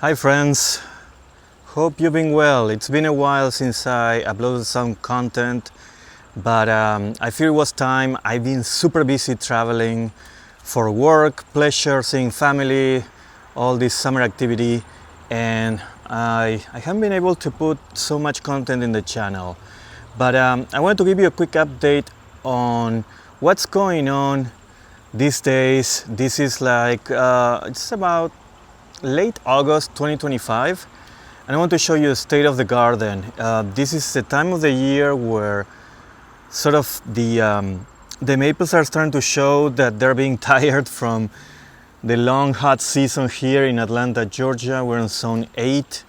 Hi friends, hope you've been well. It's been a while since I uploaded some content, but I feel it was time. I've been super busy traveling for work, pleasure, seeing family, all this summer activity, and I haven't been able to put so much content in the channel. But I wanted to give you a quick update on what's going on these days. This is like, it's about late August 2025, and I want to show you the state of the garden. This is the time of the year where sort of the maples are starting to show that they're being tired from the long hot season here in Atlanta, Georgia. We're in zone 8.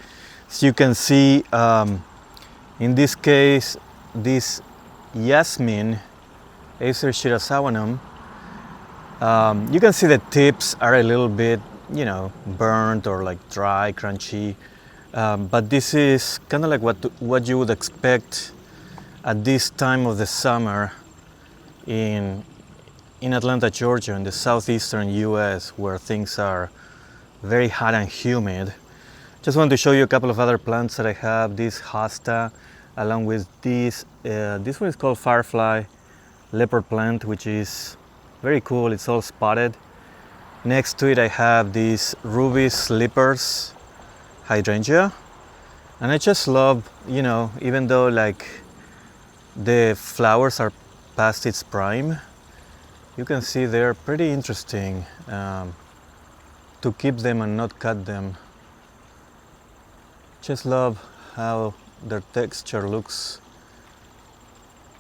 So you can see in this case this Yasmin, Acer shirasawanum, you can see the tips are a little bit, burnt or like dry, crunchy. But this is kind of like what you would expect at this time of the summer in Atlanta, Georgia, in the southeastern US, where things are very hot and humid. Just wanted to show you a couple of other plants that I have. This hosta, along with this one is called firefly leopard plant, which is very cool. It's all spotted. Next to it I have these ruby slippers hydrangea, and I just love, even though like the flowers are past its prime, you can see they're pretty interesting to keep them and not cut them. Just love how their texture looks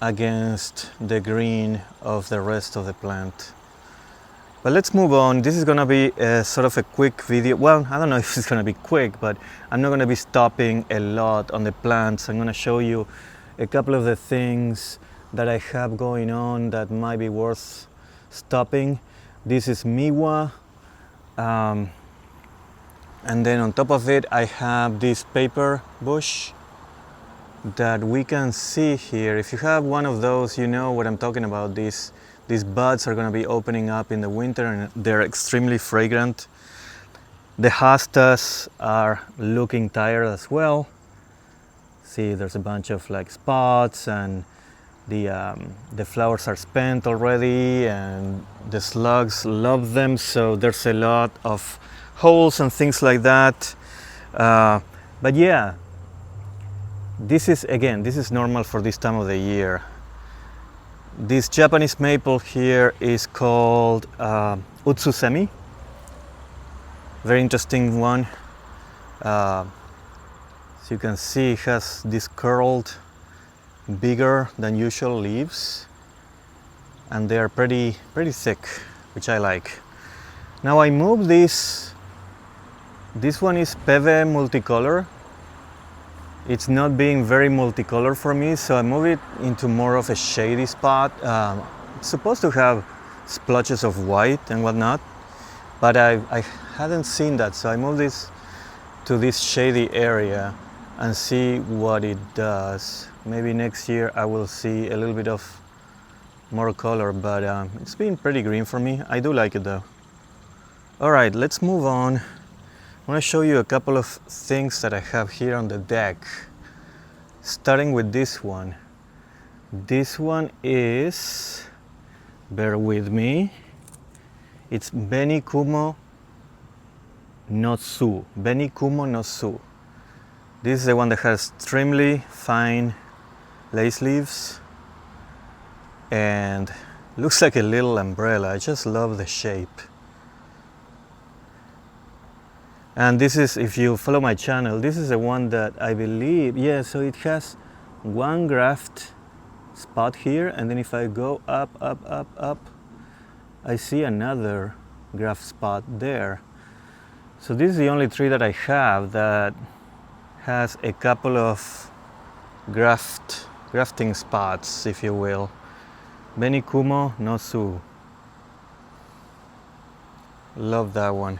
against the green of the rest of the plant. But let's move on. This is gonna be sort of a quick video. Well, I don't know if it's gonna be quick, but I'm not gonna be stopping a lot on the plants. I'm gonna show you a couple of the things that I have going on that might be worth stopping. This is miwa. And then on top of it, I have this paper bush that we can see here. If you have one of those, you know what I'm talking about. These buds are going to be opening up in the winter, and they're extremely fragrant. The hostas are looking tired as well. See, there's a bunch of like spots, and the flowers are spent already, and the slugs love them, so there's a lot of holes and things like that. But yeah, this is normal for this time of the year. This Japanese maple here is called Utsusemi. Very interesting one. So you can see it has these curled, bigger than usual leaves, and they are pretty thick, which I like. Now I move this. This one is Peve multicolor. It's not being very multicolor for me, so I move it into more of a shady spot. It's supposed to have splotches of white and whatnot, but I hadn't seen that, so I move this to this shady area and see what it does. Maybe next year I will see a little bit of more color, but it's been pretty green for me. I do like it though. All right, let's move on. I want to show you a couple of things that I have here on the deck, starting with this one. This one is, bear with me, it's Benikumo no Su. Benikumo no Su. This is the one that has extremely fine lace leaves and looks like a little umbrella. I just love the shape. And this is, if you follow my channel, this is the one that I believe, so it has one graft spot here, and then if I go up, I see another graft spot there. So this is the only tree that I have that has a couple of grafting spots, if you will. Benikumo no Su. Love that one.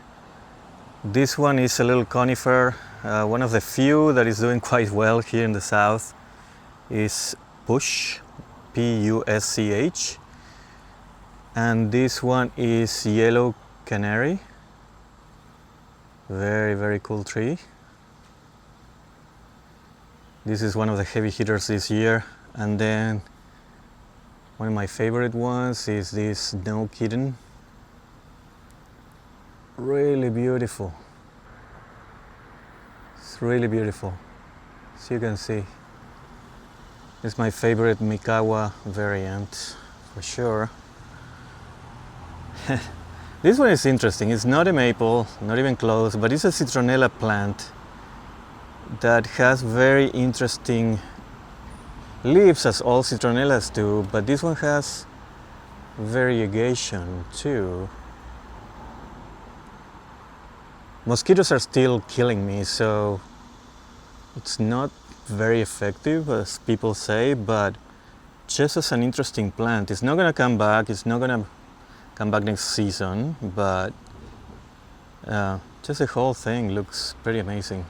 This one is a little conifer, one of the few that is doing quite well here in the south is Push, P-U-S-C-H, and this one is Yellow Canary. Very, very cool tree. This is one of the heavy hitters this year. And then one of my favorite ones is this Snow Kitten. Really beautiful. It's really beautiful. As you can see, it's my favorite Mikawa variant for sure. This one is interesting. It's not a maple, not even close, but it's a citronella plant that has very interesting leaves, as all citronellas do, but this one has variegation too. Mosquitoes are still killing me, so it's not very effective, as people say, but just as an interesting plant. It's not gonna come back, it's not gonna come back next season, but just the whole thing looks pretty amazing.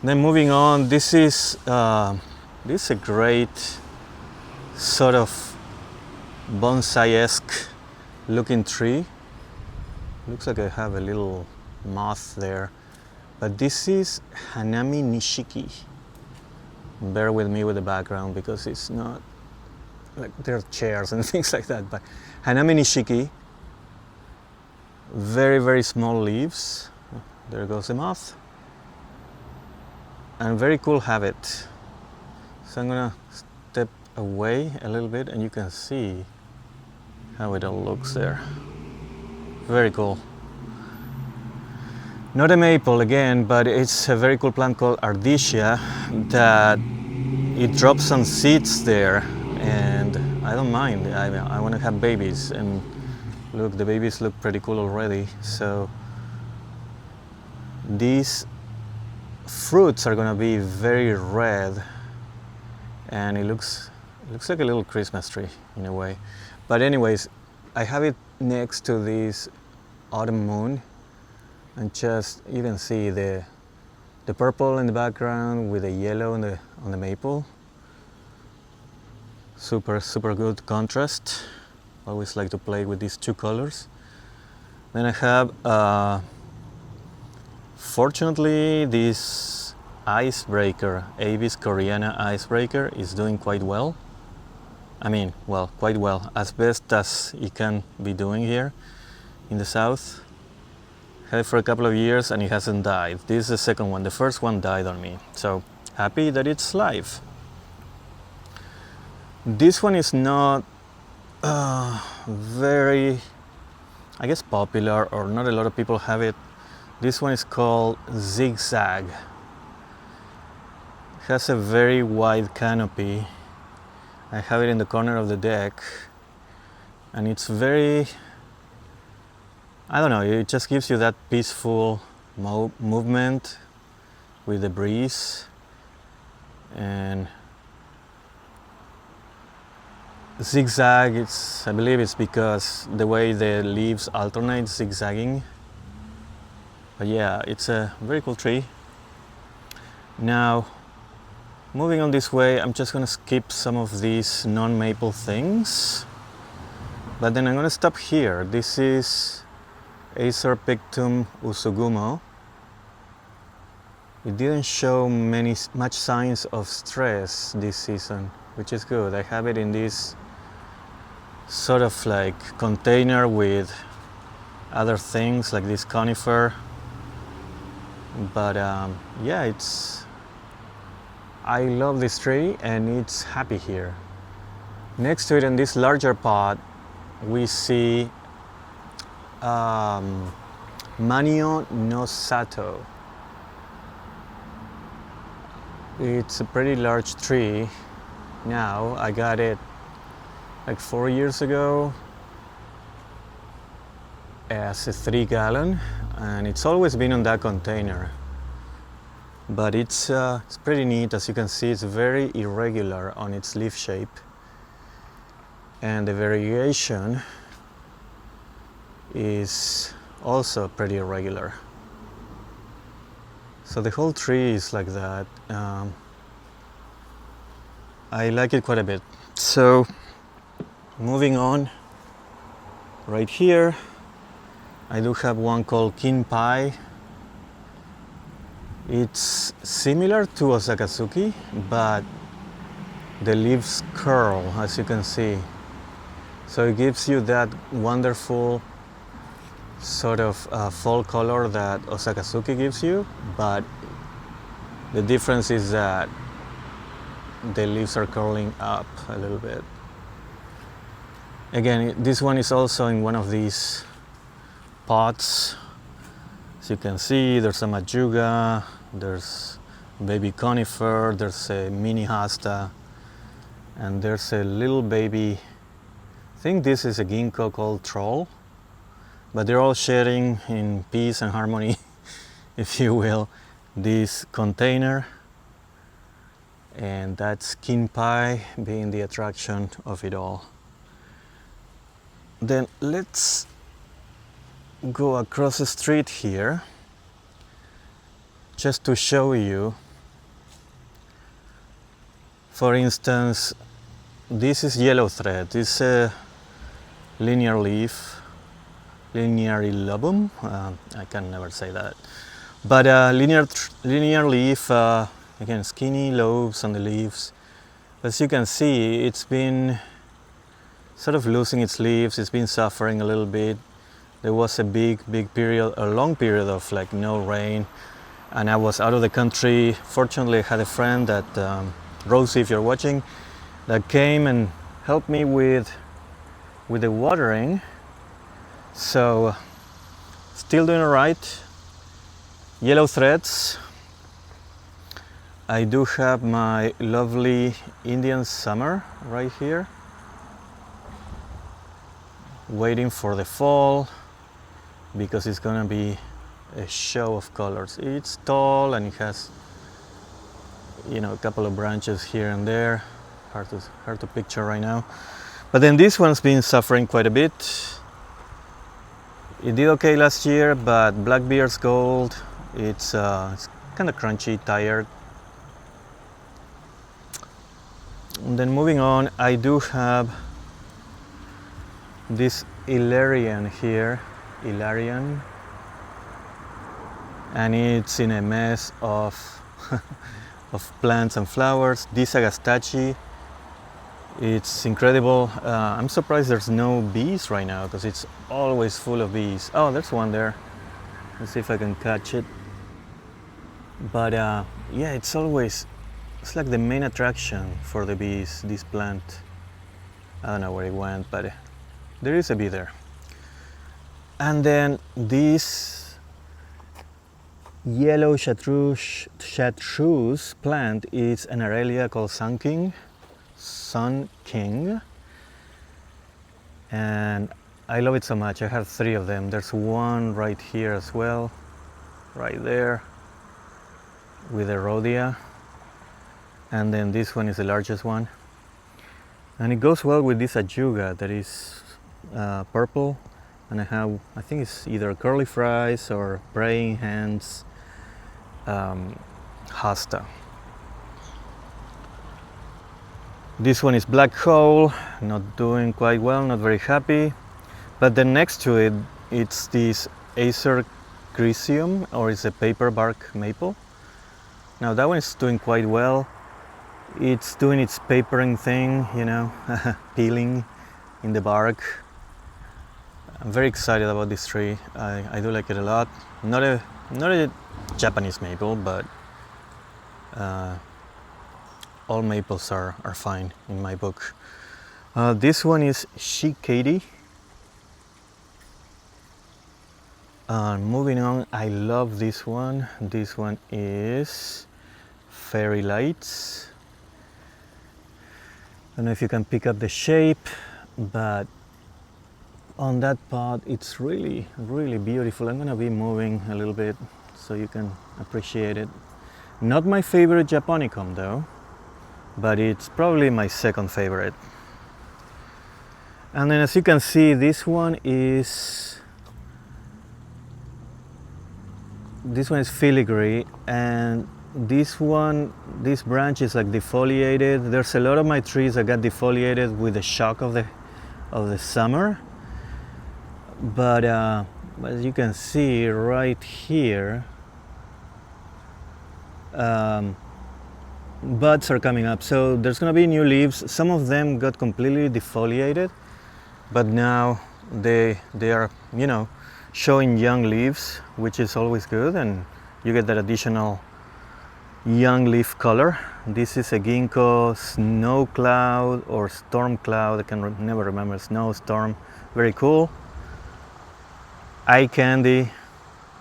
Then moving on, this is a great sort of bonsai-esque looking tree. Looks like I have a little moth there, but this is Hanami Nishiki. Bear with me with the background because it's not like there are chairs and things like that, but Hanami Nishiki, very, very small leaves. There goes the moth. And very cool habit. So I'm gonna step away a little bit and you can see how it all looks there. Very cool. Not a maple again, but it's a very cool plant called Ardisia that it drops some seeds there, and I don't mind. I want to have babies, and look, the babies look pretty cool already. So these fruits are gonna be very red, and it looks like a little Christmas tree in a way. But anyways, I have it next to this autumn moon, and just you can see the purple in the background with the yellow on the maple. Super good contrast. Always like to play with these two colors. Then I have fortunately this icebreaker, Avis Koreana icebreaker, is doing quite well. I mean, well, quite well, as best as it can be doing here in the south. Had it for a couple of years and it hasn't died. This is the second one. The first one died on me, so happy that it's live. This one is not very, I guess, popular, or not a lot of people have it. This one is called Zigzag. It has a very wide canopy. I have it in the corner of the deck, and it's very, I don't know, it just gives you that peaceful movement with the breeze. And zigzag, I believe it's because the way the leaves alternate zigzagging. But yeah, it's a very cool tree. Now, moving on this way, I'm just gonna skip some of these non-maple things, but then I'm gonna stop here. This is Acer Pictum Usugumo. It didn't show much signs of stress this season, which is good. I have it in this sort of like container with other things like this conifer. But yeah, I love this tree and it's happy here. Next to it in this larger pot, we see Manio no Sato. It's a pretty large tree now. I got it like 4 years ago as a 3-gallon, and it's always been on that container. But it's pretty neat. As you can see, it's very irregular on its leaf shape, and the variegation is also pretty irregular. So the whole tree is like that. I like it quite a bit. So moving on, right here I do have one called Kin Pai. It's similar to Osakazuki, but the leaves curl, as you can see. So it gives you that wonderful sort of fall color that Osakazuki gives you, but the difference is that the leaves are curling up a little bit. Again, this one is also in one of these pots. As you can see, there's a majuga, there's baby conifer, there's a mini hosta, and there's a little baby, I think this is a ginkgo called troll, but they're all sharing in peace and harmony, if you will, this container. And that's Kin Pai being the attraction of it all. Then let's go across the street here just to show you. For instance, this is yellow thread. This is a linear leaf, linearilobum. I can never say that. But linear leaf, again, skinny lobes on the leaves. As you can see, it's been sort of losing its leaves. It's been suffering a little bit. There was a big period, a long period of like no rain, and I was out of the country. Fortunately, I had a friend that, Rosie, if you're watching, that came and helped me with the watering. So, still doing all right. Yellow threads. I do have my lovely Indian summer right here, waiting for the fall because it's gonna be a show of colors. It's tall and it has, you know, a couple of branches here and there. Hard to picture right now. But then this one's been suffering quite a bit. It did okay last year, but Blackbeard's gold, it's kind of crunchy, tired. And then moving on, I do have this Ilarian here, and it's in a mess of of plants and flowers. This Agastache, it's incredible. I'm surprised there's no bees right now because it's always full of bees. Oh, there's one there. Let's see if I can catch it. But yeah, it's like the main attraction for the bees, this plant. I don't know where it went, but there is a bee there. And then this yellow chartreuse plant is an Aralia called Sun King. And I love it so much. I have 3 of them. There's one right here as well, right there, with a rhodia. And then this one is the largest one. And it goes well with this ajuga that is purple. And I think it's either curly fries or praying hands hosta. This one is black hole, not doing quite well, not very happy. But then next to it, it's this Acer Crisium, or it's a paper bark maple. Now that one is doing quite well. It's doing its papering thing, you know, peeling in the bark. I'm very excited about this tree. I do like it a lot. Not a Japanese maple, but all maples are fine in my book. This one is Shikadi. Moving on, I love this one. This one is Fairy Lights. I don't know if you can pick up the shape, but on that pot it's really beautiful. I'm gonna be moving a little bit so you can appreciate it. Not my favorite Japonicum though, but it's probably my second favorite. And then as you can see, this one is filigree, and this branch is like defoliated. There's a lot of my trees that got defoliated with the shock of the summer. But But as you can see right here, buds are coming up. So there's gonna be new leaves. Some of them got completely defoliated, but now they are, you know, showing young leaves, which is always good, and you get that additional young leaf color. This is a ginkgo snow cloud or storm cloud. I can never remember. Snow storm, very cool. Eye candy,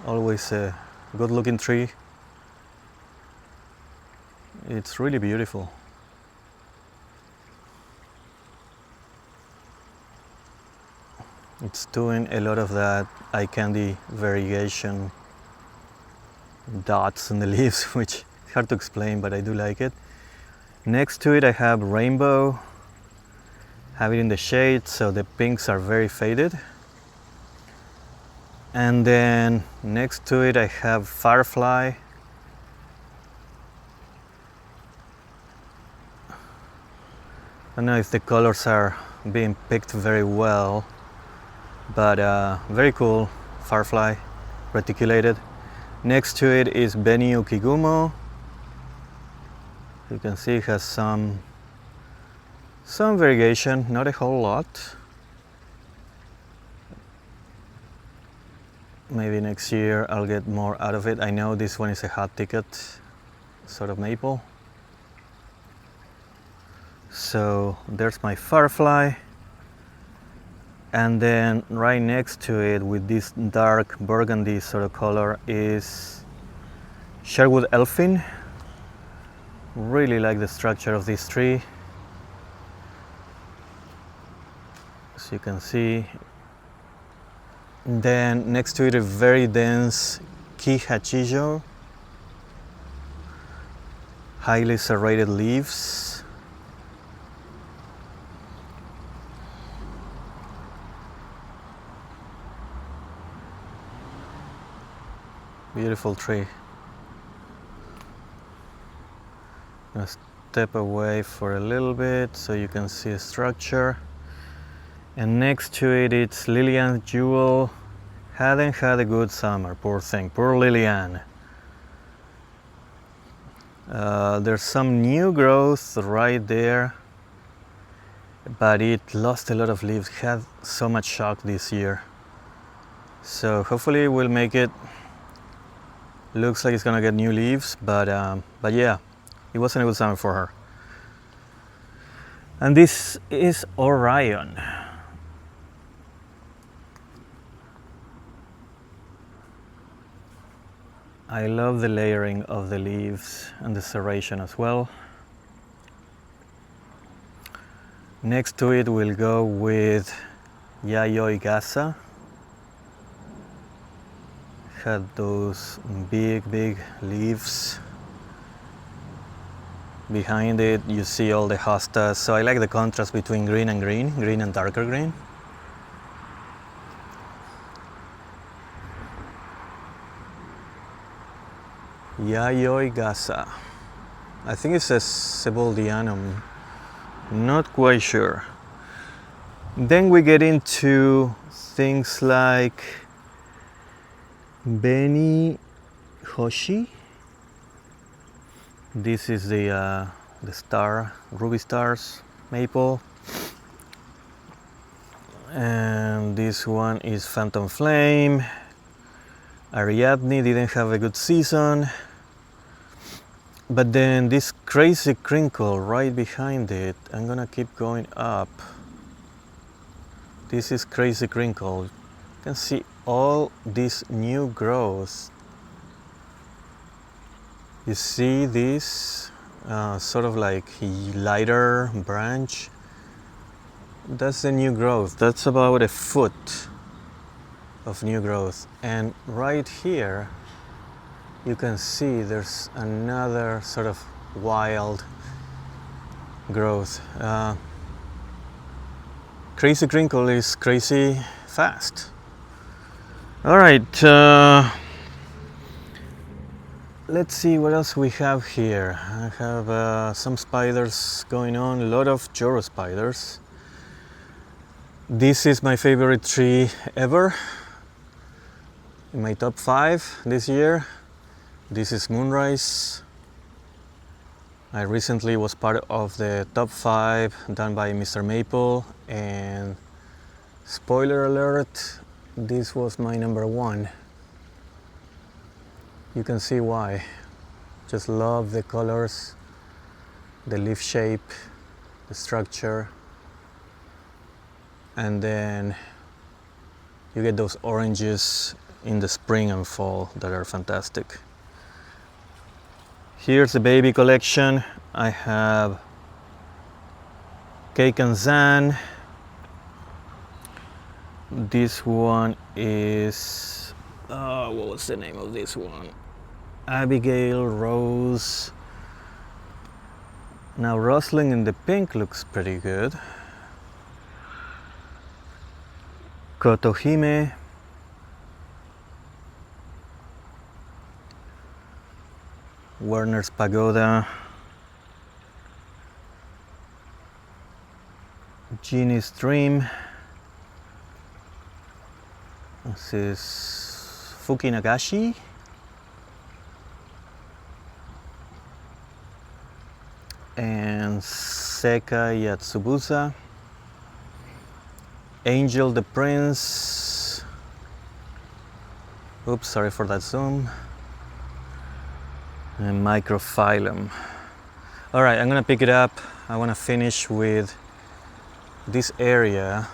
always a good looking tree. It's really beautiful. It's doing a lot of that eye candy variegation dots on the leaves, which is hard to explain, but I do like it. Next to it I have rainbow, have it in the shade, so the pinks are very faded. And then next to it I have firefly. I don't know if the colors are being picked very well, but very cool firefly, reticulated. Next to it is Beni Ukigumo. You can see it has some variegation, not a whole lot. Maybe next year I'll get more out of it. I know this one is a hot ticket, sort of maple. So there's my firefly. And then right next to it with this dark burgundy sort of color is Sherwood Elfin. Really like the structure of this tree. As you can see. Then next to it a very dense Kihachijo. Highly serrated leaves. Beautiful tree. I'm gonna step away for a little bit so you can see the structure. And next to it, it's Lillian Jewel. Hadn't had a good summer, poor thing, poor Lillian. There's some new growth right there, but it lost a lot of leaves. Had so much shock this year. So hopefully we'll make it. Looks like it's gonna get new leaves, but yeah, it wasn't a good summer for her. And this is Orion. I love the layering of the leaves and the serration as well. Next to it we'll go with Yayoi Gasa. Had those big leaves. Behind it you see all the hostas, so I like the contrast between green and green, green and darker green. Yayoi Gasa. I think it says Seboldianum. Not quite sure. Then we get into things like Beni Hoshi. This is the star, ruby stars maple. And this one is Phantom Flame. Ariadne didn't have a good season. But then this crazy crinkle right behind it, I'm gonna keep going up. This is crazy crinkle. You can see all this new growth. You see this sort of like lighter branch? That's the new growth. That's about a foot of new growth. And right here, you can see there's another sort of wild growth. Crazy crinkle is crazy fast. All right, let's see what else we have here. I have some spiders going on, a lot of Joro spiders. This is my favorite tree ever. In my top 5 this year, this is Moonrise. I recently was part of the top 5 done by Mr. Maple, and spoiler alert, this was my number 1. You can see why. Just love the colors, the leaf shape, the structure, and then you get those oranges in the spring and fall that are fantastic. Here's the baby collection. I have Cake and Zan. This one is, what was the name of this one? Abigail Rose. Now Rustling in the pink looks pretty good. Kotohime. Werner's Pagoda. Genie's Dream. This is Fuki Nagashi. And Seka Yatsubusa. Angel the Prince. Oops, sorry for that zoom. And Microphyllum. Alright, I'm gonna pick it up. I wanna finish with this area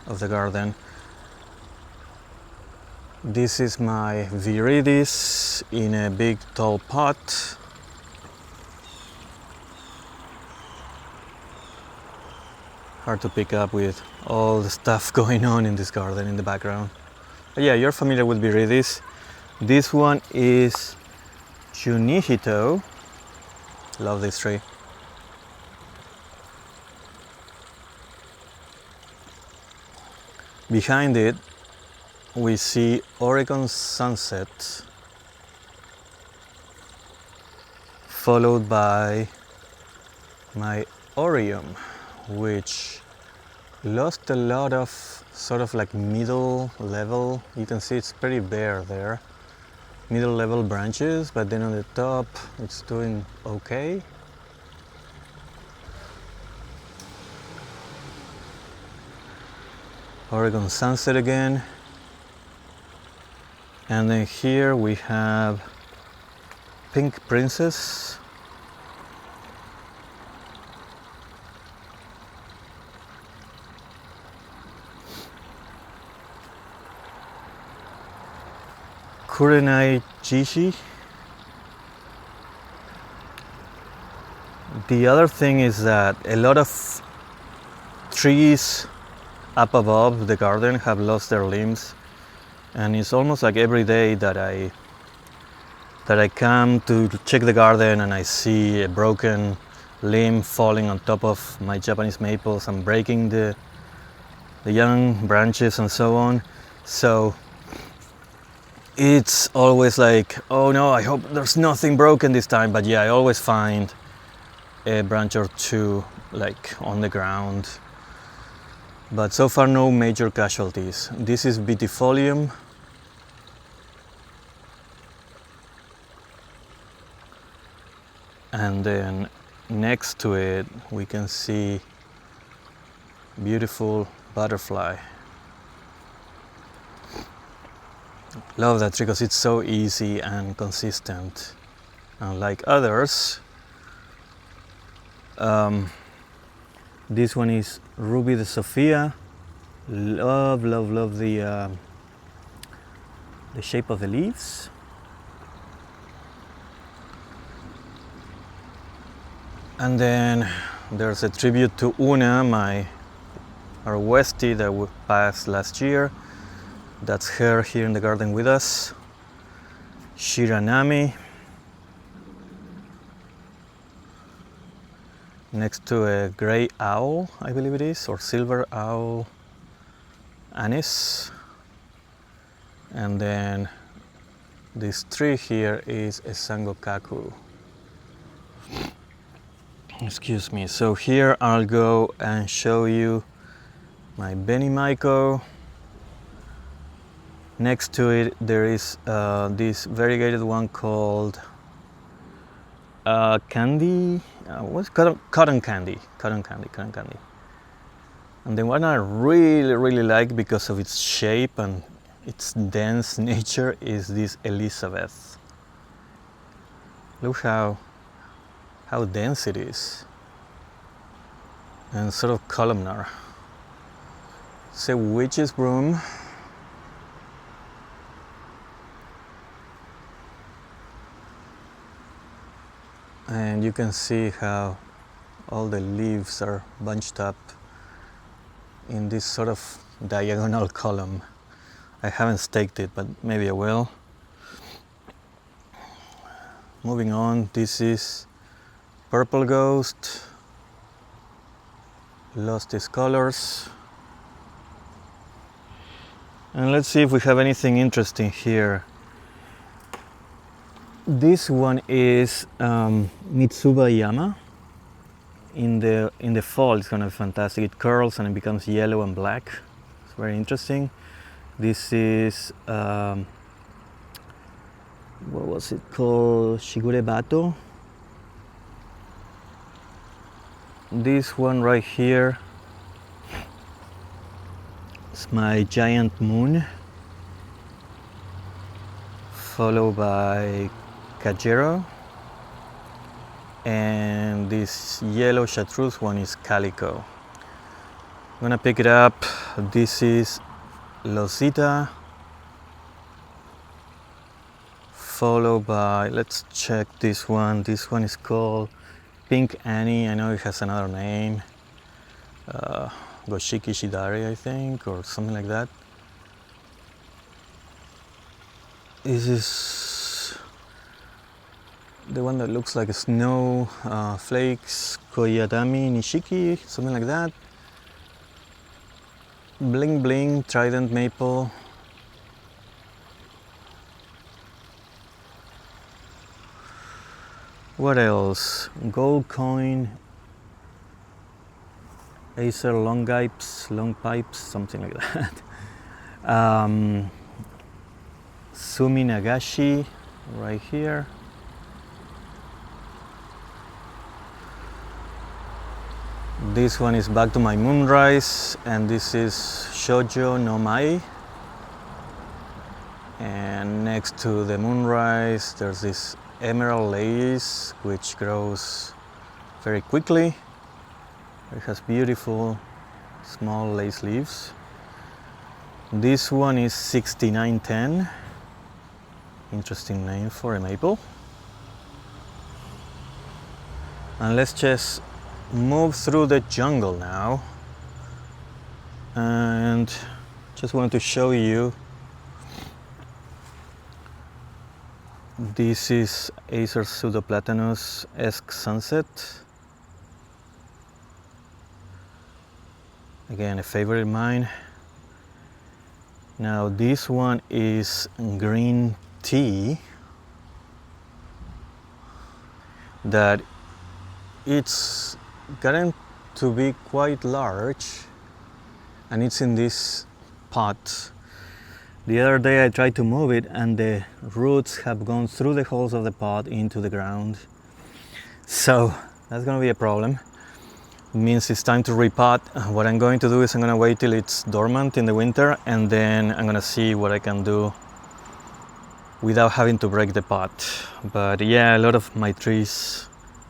of the garden. This is my Viridis in a big tall pot. Hard to pick up with all the stuff going on in this garden in the background. But yeah, you're familiar with Viridis. This one is Junihito. Love this tree. Behind it, we see Oregon Sunset, followed by my Orium, which lost a lot of sort of like middle level. You can see it's pretty bare there. Middle level branches, but then on the top it's doing okay. Oregon Sunset again. And then here we have Pink Princess. Kurenai Jishi. The other thing is that a lot of trees up above the garden have lost their limbs, and it's almost like every day that I come to check the garden and I see a broken limb falling on top of my Japanese maples and breaking the young branches and so on. So it's always like, oh no, I hope there's nothing broken this time. But yeah, I always find a branch or two like on the ground. But so far no major casualties. This is Vitifolium. And then next to it we can see beautiful butterfly. Love that tree because it's so easy and consistent. Unlike others, this one is Ruby de Sofia. Love the shape of the leaves. And then there's a tribute to Una, our Westie that passed last year. That's her here in the garden with us. Shiranami. Next to a gray owl, I believe it is, or silver owl, Anis. And then this tree here is a Sangokaku. Excuse me. So here I'll go and show you my Benimaiko. Next to it there is this variegated one called candy, what's cotton candy. And the one I really like because of its shape and its dense nature is this Elizabeth. Look how dense it is and sort of columnar. It's a witch's broom. And you can see how all the leaves are bunched up in this sort of diagonal column. I haven't staked it, but maybe I will. Moving on, this is Purple Ghost. Lost its colors. And let's see if we have anything interesting here. This one is Mitsubayama. In the fall, it's gonna be fantastic. It curls and it becomes yellow and black. It's very interesting. This is what was it called? Shigurebato. This one right here is my giant moon, followed by Cajero, and this yellow chartreuse one is Calico. I'm gonna pick it up. This is Losita, followed by, let's check this one. This one is called Pink Annie. I know it has another name, Goshiki Shidari, I think, or something like that. This is the one that looks like snow flakes, Koyadami Nishiki, something like that. Bling Bling, Trident Maple. What else? Gold Coin, Acer Long Pipes, something like that. Sumi Nagashi, right here. This one is Back to My Moonrise, and this is Shoujo no Mai. And next to the Moonrise, there's this Emerald Lace, which grows very quickly. It has beautiful small lace leaves. This one is 6910. Interesting name for a maple. And let's just move through the jungle now. And just want to show you. This is Acer Pseudoplatanus-esque Sunset. Again, a favorite of mine. Now this one is Green Tea. That it's gotten to be quite large, and it's in this pot. The other day I tried to move it and the roots have gone through the holes of the pot into the ground. So that's gonna be a problem. It means it's time to repot. What I'm going to do is I'm gonna wait till it's dormant in the winter, and then I'm gonna see what I can do without having to break the pot. But yeah, a lot of my trees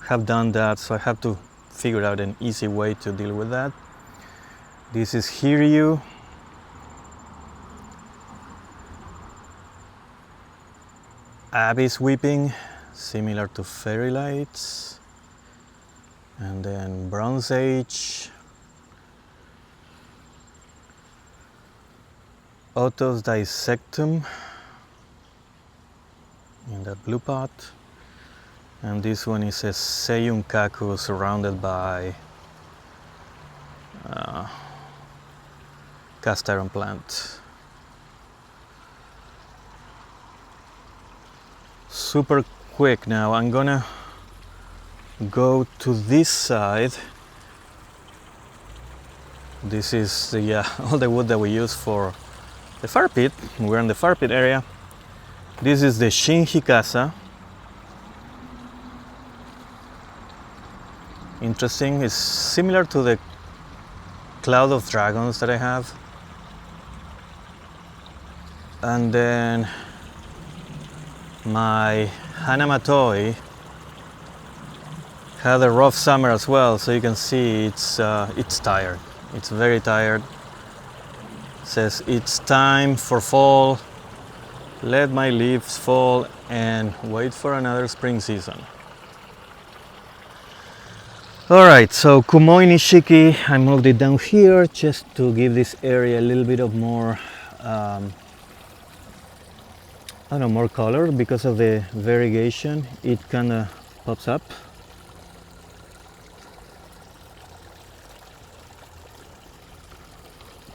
have done that, so I have to figure out an easy way to deal with that. This is Hiryu. Abyss Weeping, similar to Fairy Lights. And then Bronze Age. Otos Dissectum in that blue pot. And this one is a Seiyunkaku surrounded by cast iron plant. Super quick now. I'm gonna go to this side. This is the all the wood that we use for the fire pit. We're in the fire pit area. This is the Shinji Casa. Interesting. It's similar to the Cloud of Dragons that I have. And then my Hanamatoi had a rough summer as well, so you can see it's tired. It's very tired. It says it's time for fall. Let my leaves fall and wait for another spring season. Alright, so Kumoi Nishiki, I moved it down here just to give this area a little bit of more, I don't know, more color because of the variegation. It kind of pops up.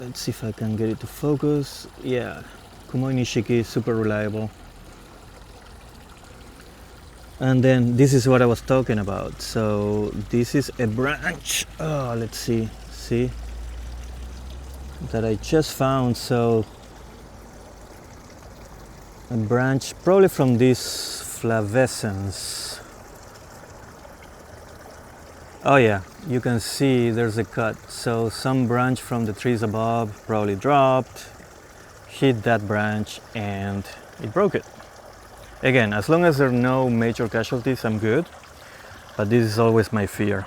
Let's see if I can get it to focus. Yeah, Kumoi Nishiki is super reliable. And then this is what I was talking about. So this is a branch. Oh, let's see that I just found. So a branch probably from this flavescens. Oh yeah, you can see there's a cut. So some branch from the trees above probably dropped, hit that branch, and it broke it. Again, as long as there are no major casualties, I'm good, but this is always my fear.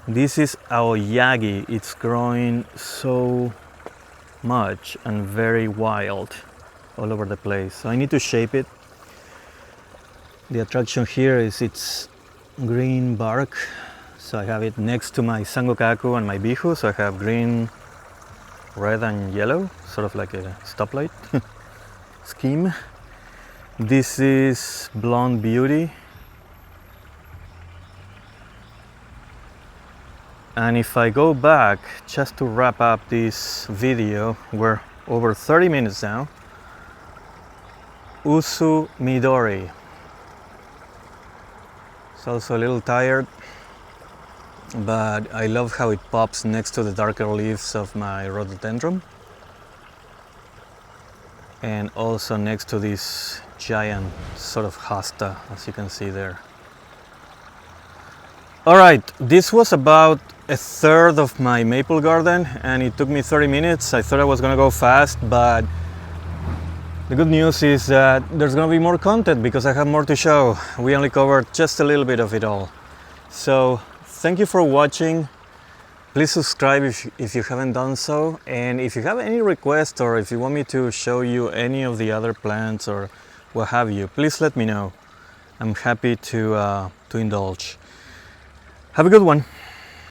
This is Aoyagi. It's growing so much and very wild all over the place. So I need to shape it. The attraction here is its green bark. So I have it next to my Sangokaku and my Bihu. So I have green, red and yellow, sort of like a stoplight scheme. This is Blonde Beauty. And if I go back, just to wrap up this video, we're over 30 minutes now. Usu Midori. It's also a little tired, but I love how it pops next to the darker leaves of my rhododendron. And also next to this giant sort of hosta, as you can see there. All right, this was about a third of my maple garden and it took me 30 minutes. I thought I was gonna go fast, but the good news is that there's gonna be more content because I have more to show. We only covered just a little bit of it all. So thank you for watching. Please subscribe if you haven't done so, and if you have any requests or if you want me to show you any of the other plants or what have you, please let me know. I'm happy to indulge. Have a good one.